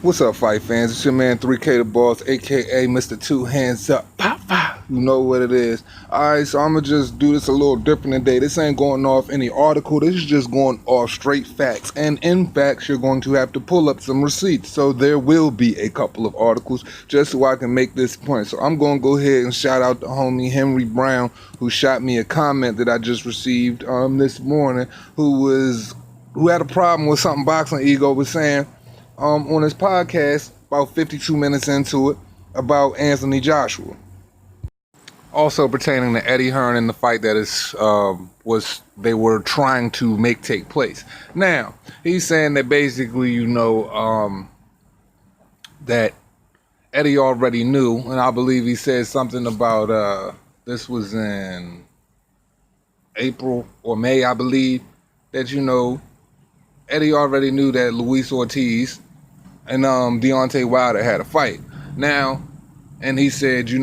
What's up, fight fans? It's your man 3K the Boss, aka Mr. Two Hands Up. Pop, pop. You know what it is. Alright, so I'm gonna just do this a little different today. This ain't going off any article. This is just going off straight facts. And in facts, you're going to have to pull up some receipts. So there will be a couple of articles just so I can make this point. So I'm gonna go ahead and shout out the homie Henry Brown, who shot me a comment that I just received this morning, who had a problem with something Boxing Ego was saying on his podcast about 52 minutes into it about Anthony Joshua. Also pertaining to Eddie Hearn and the fight that they were trying to make take place. Now, he's saying that basically, that Eddie already knew, and I believe he said something about, this was in April or May, I believe, that, Eddie already knew that Luis Ortiz and Deontay Wilder had a fight. Now, and he said, he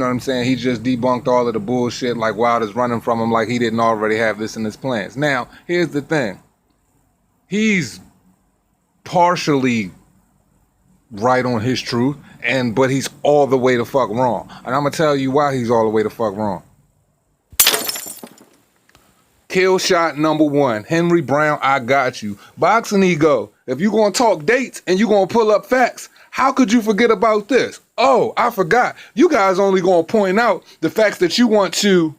just debunked all of the bullshit, like Wilder's running from him like he didn't already have this in his plans. Now, here's the thing. He's partially right on his truth, but he's all the way the fuck wrong. And I'm going to tell you why he's all the way the fuck wrong. Killshot number 1. Henry Brown, I got you. Boxing Ego, if you're going to talk dates and you're going to pull up facts, how could you forget about this? Oh, I forgot. You guys only going to point out the facts that you want to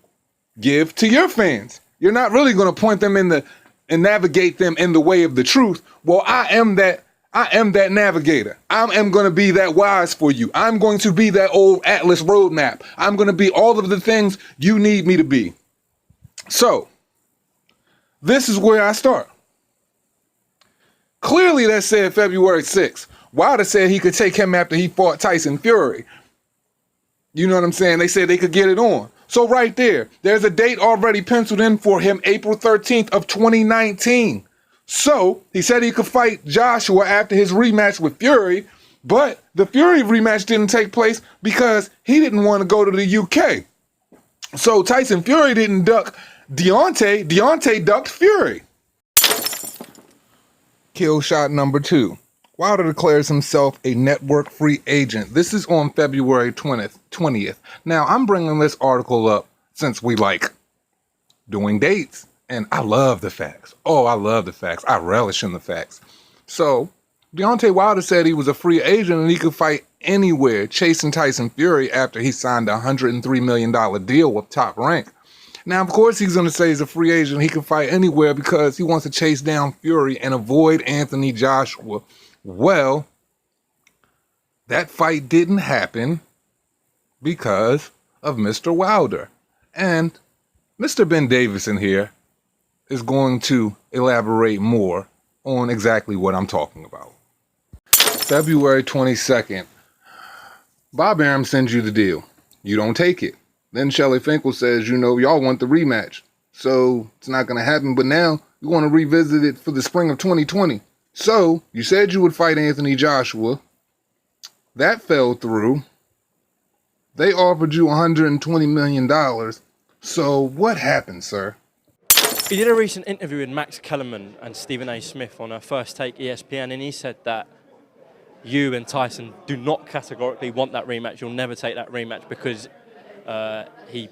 give to your fans. You're not really going to point them and navigate them in the way of the truth. Well, I am that navigator. I am going to be that wise for you. I'm going to be that old Atlas roadmap. I'm going to be all of the things you need me to be. So, this is where I start. Clearly, that said February 6th. Wilder said he could take him after he fought Tyson Fury. You know what I'm saying? They said they could get it on. So right there's a date already penciled in for him, April 13th of 2019. So he said he could fight Joshua after his rematch with Fury, but the Fury rematch didn't take place because he didn't want to go to the UK. So Tyson Fury didn't duck Deontay. Deontay ducked Fury. Killshot number 2. Wilder declares himself a network free agent. This is on February 20th. Now, I'm bringing this article up since we like doing dates. And I love the facts. Oh, I love the facts. I relish in the facts. So, Deontay Wilder said he was a free agent and he could fight anywhere, chasing Tyson Fury after he signed a $103 million deal with Top Rank. Now, of course, he's going to say he's a free agent. He can fight anywhere because he wants to chase down Fury and avoid Anthony Joshua. Well, that fight didn't happen because of Mr. Wilder. And Mr. Ben Davison here is going to elaborate more on exactly what I'm talking about. February 22nd. Bob Arum sends you the deal. You don't take it. Then Shelly Finkel says, y'all want the rematch. So it's not going to happen. But now you want to revisit it for the spring of 2020. So you said you would fight Anthony Joshua. That fell through. They offered you $120 million. So what happened, sir? He did a recent interview with Max Kellerman and Stephen A. Smith on First Take ESPN, and he said that you and Tyson do not categorically want that rematch. You'll never take that rematch because he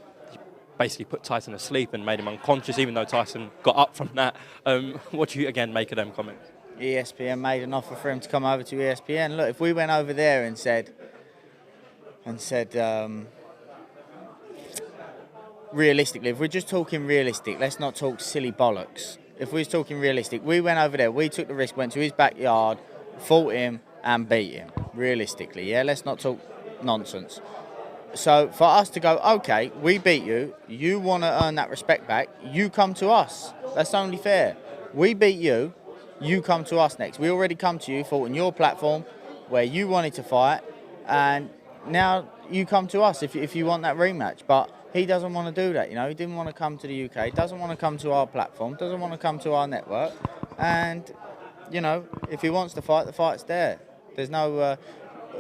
basically put Tyson asleep and made him unconscious, even though Tyson got up from that. What do you, again, make of them comments? ESPN made an offer for him to come over to ESPN. Look, if we went over there and said, realistically, if we're just talking realistic, let's not talk silly bollocks. If we're talking realistic, we went over there, we took the risk, went to his backyard, fought him and beat him. Realistically, yeah? Let's not talk nonsense. So for us to go, okay, we beat you, you want to earn that respect back, you come to us. That's only fair. We beat you, you come to us next. We already come to you, fought on your platform where you wanted to fight, and now you come to us if you want that rematch. But he doesn't want to do that, He didn't want to come to the UK, doesn't want to come to our platform, doesn't want to come to our network. And, if he wants to fight, the fight's there. There's no...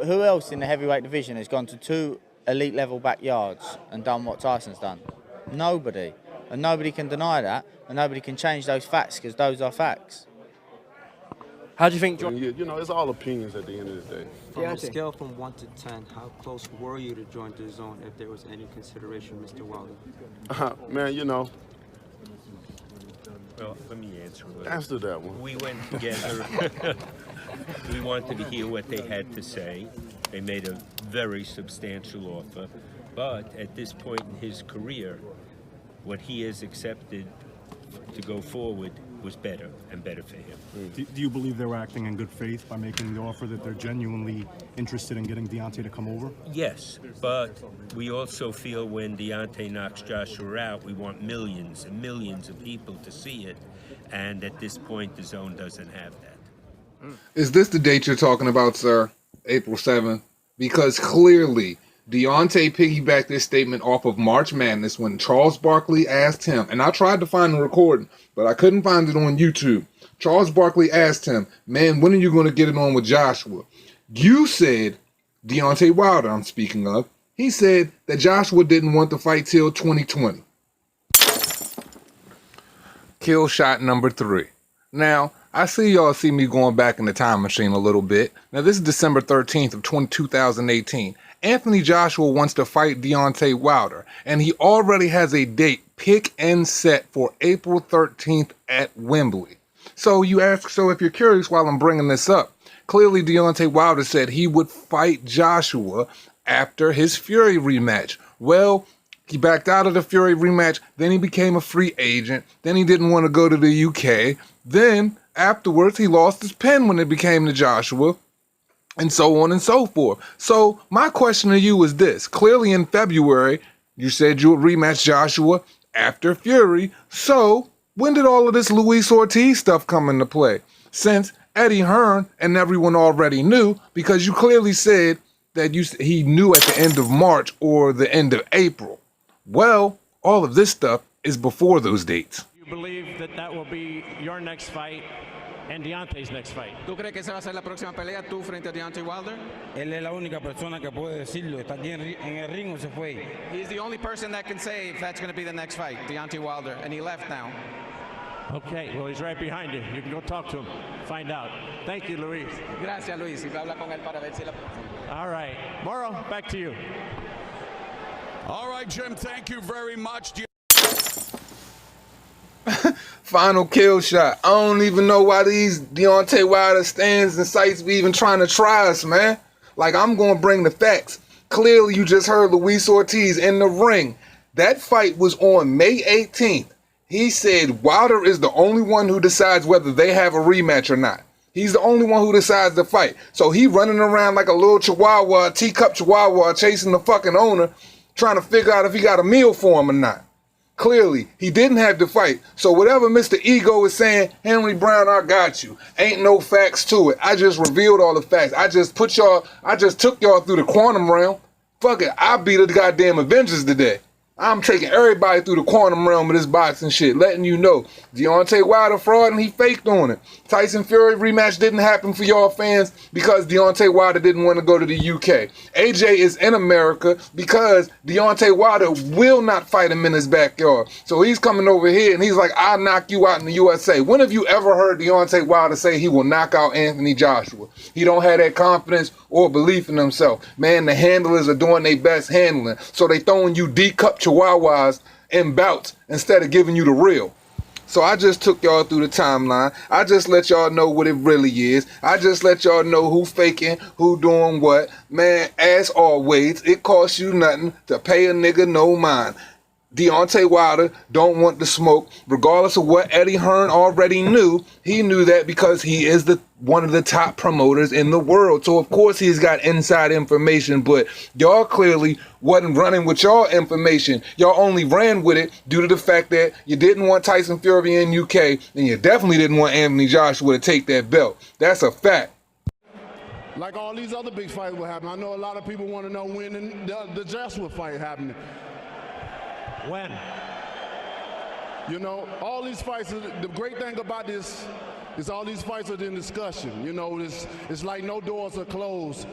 who else in the heavyweight division has gone to 2 elite level backyards and done what Tyson's done? Nobody. And nobody can deny that, and nobody can change those facts because those are facts. How do you think? You know, it's all opinions at the end of the day. From a scale from 1 to 10, how close were you to join the zone if there was any consideration, Mr. Wilder? Man, you know. Well, let me answer it. Answer that one. We went together. We wanted to hear what they had to say. They made a very substantial offer. But at this point in his career, what he has accepted to go forward was better and better for him. Do you believe they were acting in good faith by making the offer, that they're genuinely interested in getting Deontay to come over? Yes, but we also feel when Deontay knocks Joshua out, we want millions and millions of people to see it. And at this point, the zone doesn't have that. Is this the date you're talking about, sir? April 7th? Because clearly, Deontay piggybacked this statement off of March Madness when Charles Barkley asked him, and I tried to find the recording, but I couldn't find it on YouTube. Charles Barkley asked him, man, when are you going to get it on with Joshua? You said, Deontay Wilder I'm speaking of, he said that Joshua didn't want to fight till 2020. Kill shot number 3. Now, I see y'all see me going back in the time machine a little bit. Now, this is December 13th of 2018. Anthony Joshua wants to fight Deontay Wilder, and he already has a date pick and set for April 13th at Wembley. So you ask, so if you're curious while I'm bringing this up, clearly Deontay Wilder said he would fight Joshua after his Fury rematch. Well, he backed out of the Fury rematch, then he became a free agent, then he didn't want to go to the UK, then afterwards he lost his pen when it became to Joshua, and so on and so forth. So my question to you is this. Clearly in February, you said you would rematch Joshua after Fury. So when did all of this Luis Ortiz stuff come into play? Since Eddie Hearn and everyone already knew, because you clearly said that he knew at the end of March or the end of April. Well, all of this stuff is before those dates. You believe that that will be your next fight and Deontay's next fight? ¿Tú crees que esa va a ser la próxima pelea tú frente a Deontay Wilder? Él es la única persona que puede decirlo. Está aquí en el ring o se fue. He's the only person that can say if that's going to be the next fight, Deontay Wilder, and he left now. Okay, well, he's right behind you. You can go talk to him, find out. Thank you, Luis. Gracias, Luis. Y voy a hablar con él para ver si la próxima. All right. Morrow, back to you. All right, Jim, thank you very much. Final kill shot. I don't even know why these Deontay Wilder stands and sites be even trying to try us, man. Like, I'm going to bring the facts. Clearly, you just heard Luis Ortiz in the ring. That fight was on May 18th. He said Wilder is the only one who decides whether they have a rematch or not. He's the only one who decides the fight. So he running around like a little chihuahua, a teacup chihuahua, chasing the fucking owner, trying to figure out if he got a meal for him or not. Clearly, he didn't have to fight. So whatever Mr. Ego is saying, Henry Brown, I got you. Ain't no facts to it. I just revealed all the facts. I just took y'all through the quantum realm. Fuck it, I beat the goddamn Avengers today. I'm taking everybody through the quantum realm of this boxing shit, letting you know Deontay Wilder fraud and he faked on it. Tyson Fury rematch didn't happen for y'all fans because Deontay Wilder didn't want to go to the UK. AJ is in America because Deontay Wilder will not fight him in his backyard. So he's coming over here and he's like, I'll knock you out in the USA. When have you ever heard Deontay Wilder say he will knock out Anthony Joshua? He don't have that confidence or belief in himself. Man, the handlers are doing their best handling. So they throwing you D-cup chihuahuas in bouts instead of giving you the real. So I just took y'all through the timeline. I just let y'all know what it really is. I just let y'all know who faking, who doing what. Man, as always, it costs you nothing to pay a nigga no mind. Deontay Wilder don't want the smoke, regardless of what Eddie Hearn already knew. He knew that because he is one of the top promoters in the world. So of course he's got inside information, but y'all clearly wasn't running with y'all information. Y'all only ran with it due to the fact that you didn't want Tyson Fury in UK, and you definitely didn't want Anthony Joshua to take that belt. That's a fact. Like all these other big fights will happen. I know a lot of people want to know when the Joshua fight happening. When? You know, all these fights, the great thing about this is all these fights are in discussion. You know, it's like no doors are closed.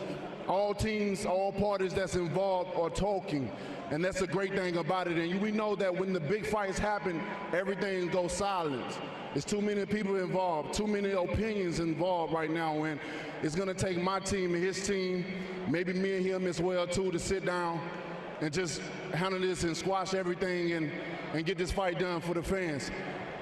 all teams, all parties that's involved are talking, and that's the great thing about it. And we know that when the big fights happen, everything goes silent. There's too many people involved, too many opinions involved right now, and it's gonna take my team and his team, maybe me and him as well too, to sit down and just handle this and squash everything and get this fight done for the fans.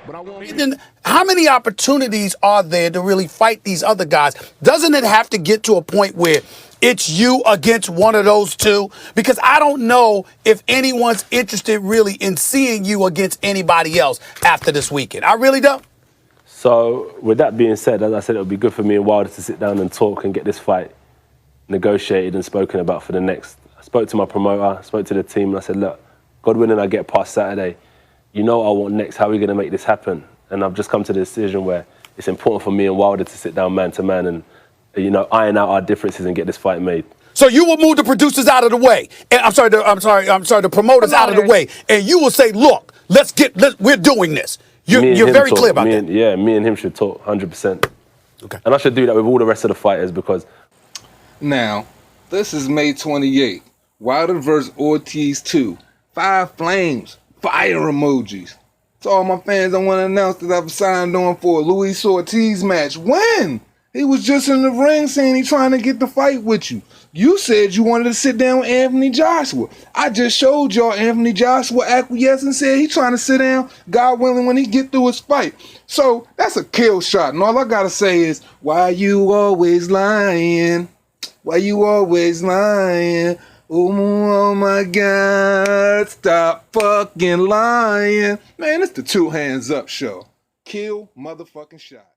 But I want. How many opportunities are there to really fight these other guys? Doesn't it have to get to a point where it's you against one of those two? Because I don't know if anyone's interested really in seeing you against anybody else after this weekend. I really don't. So with that being said, as I said, it would be good for me and Wilder to sit down and talk and get this fight negotiated and spoken about for the next. I spoke to my promoter, spoke to the team, and I said, look, God willing, I get past Saturday. You know what I want next. How are we going to make this happen? And I've just come to the decision where it's important for me and Wilder to sit down man to man and, you know, iron out our differences and get this fight made. So you will move the producers out of the way, and the promoters out of the way, and you will say, look, we're doing this. You're very clear about that. Yeah, me and him should talk 100%. Okay. And I should do that with all the rest of the fighters because. Now, this is May 28th. Wilder vs. Ortiz 2. 5 flames. Fire emojis. To all my fans, I want to announce that I've signed on for a Luis Ortiz match. When? He was just in the ring saying he's trying to get the fight with you. You said you wanted to sit down with Anthony Joshua. I just showed y'all Anthony Joshua acquiesced and said he's trying to sit down, God willing, when he get through his fight. So that's a kill shot. And all I got to say is, why you always lying? Why you always lying? Oh my God, stop fucking lying. Man, it's the Two Hands Up show. Kill motherfucking shot.